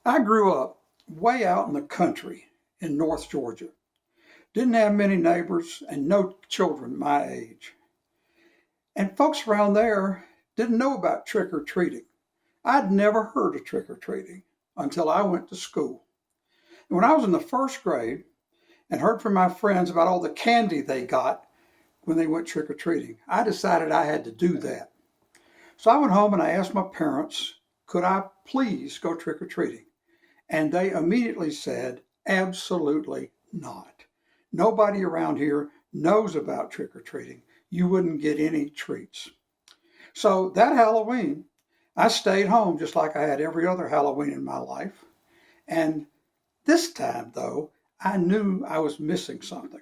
I grew up way out in the country in North Georgia. Didn't have many neighbors and no children my age. And folks around there didn't know about trick or treating. I'd never heard of trick or treating until I went to school. And when I was in the first grade and heard from my friends about all the candy they got when they went trick or treating, I decided I had to do that. So I went home and I asked my parents, could I please go trick or treating? And they immediately said, absolutely not. Nobody around here knows about trick or treating. You wouldn't get any treats. So that Halloween, I stayed home just like I had every other Halloween in my life. And this time, though, I knew I was missing something.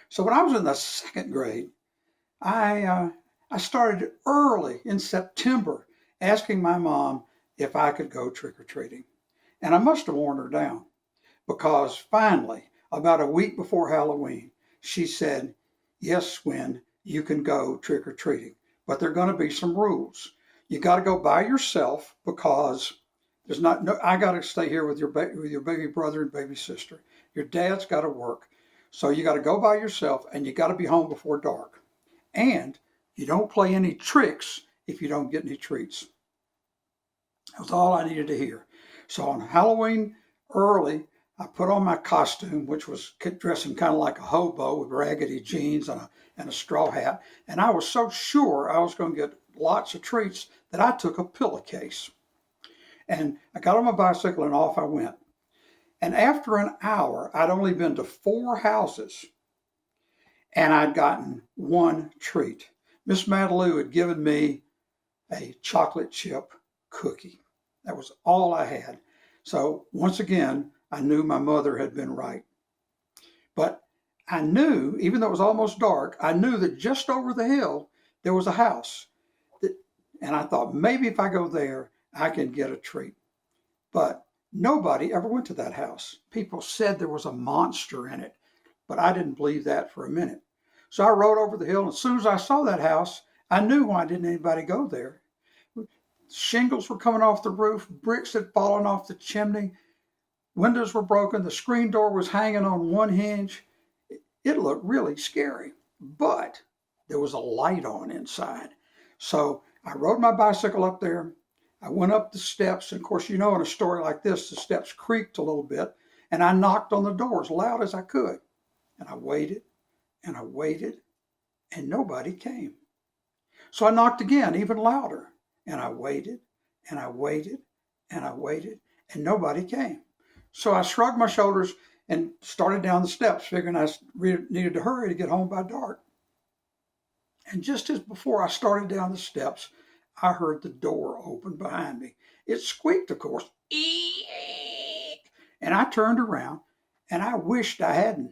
So when I was in the second grade, I started early in September asking my mom if I could go trick or treating. And I must have worn her down because finally, about a week before Halloween, she said, yes, Swin, you can go trick or treating, but there are going to be some rules. You got to go by yourself because there's not no. I got to stay here with your baby brother and baby sister. Your dad's got to work, so you got to go by yourself, and you got to be home before dark. And you don't play any tricks if you don't get any treats. That was all I needed to hear. So on Halloween early, I put on my costume, which was dressing kind of like a hobo with raggedy jeans and a straw hat. And I was so sure I was going to get lots of treats that I took a pillowcase. And I got on my bicycle and off I went. And after an hour, I'd only been to 4 houses and I'd gotten one treat. Miss Madalou had given me a chocolate chip cookie. That was all I had. So once again, I knew my mother had been right. But I knew, even though it was almost dark, I knew that just over the hill, there was a house. And I thought, maybe if I go there, I can get a treat. But nobody ever went to that house. People said there was a monster in it, but I didn't believe that for a minute. So I rode over the hill, and as soon as I saw that house, I knew why didn't anybody go there. Shingles were coming off the roof, bricks had fallen off the chimney, windows were broken, the screen door was hanging on one hinge. It looked really scary, but there was a light on inside. So I rode my bicycle up there. I went up the steps, and of course, you know, in a story like this, the steps creaked a little bit, and I knocked on the door as loud as I could. And I waited, and I waited, and nobody came. So I knocked again, even louder, and I waited, and I waited, and I waited, and nobody came. So I shrugged my shoulders and started down the steps, figuring I needed to hurry to get home by dark. And just as before I started down the steps, I heard the door open behind me. It squeaked, of course. And I turned around, and I wished I hadn't,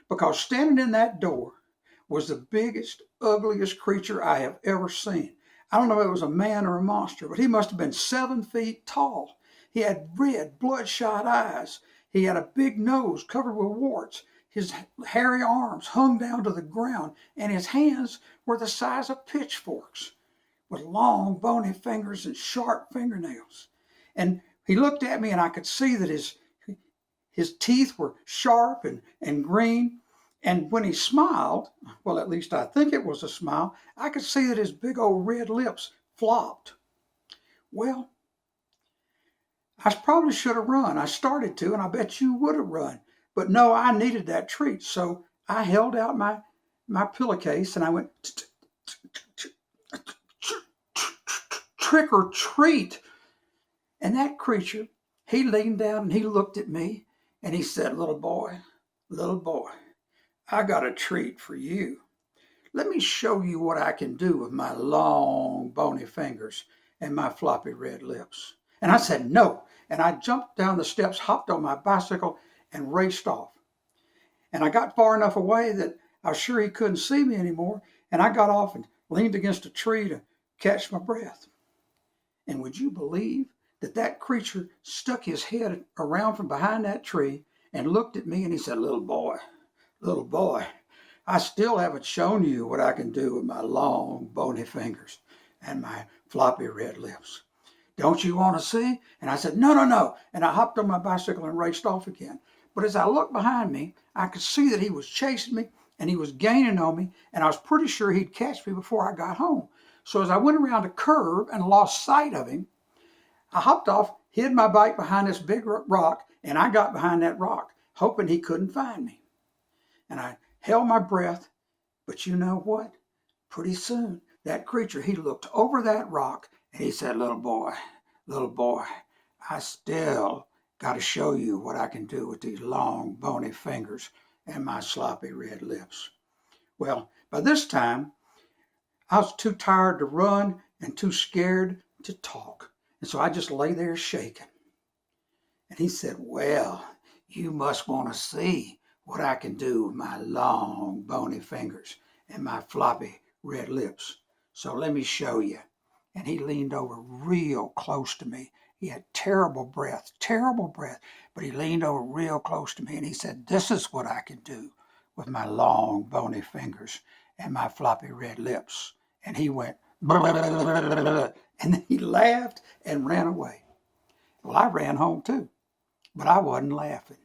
because standing in that door was the biggest, ugliest creature I have ever seen. I don't know if it was a man or a monster, but he must have been 7 feet tall. He had red, bloodshot eyes. He had a big nose covered with warts. His hairy arms hung down to the ground, and his hands were the size of pitchforks, with long, bony fingers and sharp fingernails. And he looked at me, and I could see that his teeth were sharp and green. And when he smiled, well, at least I think it was a smile, I could see that his big old red lips flopped. Well, I probably should have run. I started to, and I bet you would have run. But no, I needed that treat. So I held out my pillowcase, and I went, trick or treat. And that creature, he leaned down and he looked at me, and he said, little boy, I got a treat for you. Let me show you what I can do with my long, bony fingers and my floppy red lips. And I said, no. And I jumped down the steps, hopped on my bicycle, and raced off. And I got far enough away that I was sure he couldn't see me anymore. And I got off and leaned against a tree to catch my breath. And would you believe that creature stuck his head around from behind that tree and looked at me, and he said, little boy, I still haven't shown you what I can do with my long, bony fingers and my floppy red lips. Don't you want to see? And I said, no, no, no. And I hopped on my bicycle and raced off again. But as I looked behind me, I could see that he was chasing me and he was gaining on me. And I was pretty sure he'd catch me before I got home. So as I went around a curve and lost sight of him, I hopped off, hid my bike behind this big rock, and I got behind that rock, hoping he couldn't find me. And I held my breath, but you know what? Pretty soon, that creature, he looked over that rock and he said, little boy, I still got to show you what I can do with these long, bony fingers and my sloppy red lips. Well, by this time, I was too tired to run and too scared to talk. And so I just lay there shaking. And he said, well, you must want to see what I can do with my long, bony fingers and my floppy red lips. So let me show you. And he leaned over real close to me. He had terrible breath, but he leaned over real close to me and he said, this is what I can do with my long, bony fingers and my floppy red lips. And he went, and then he laughed and ran away. Well, I ran home too, but I wasn't laughing.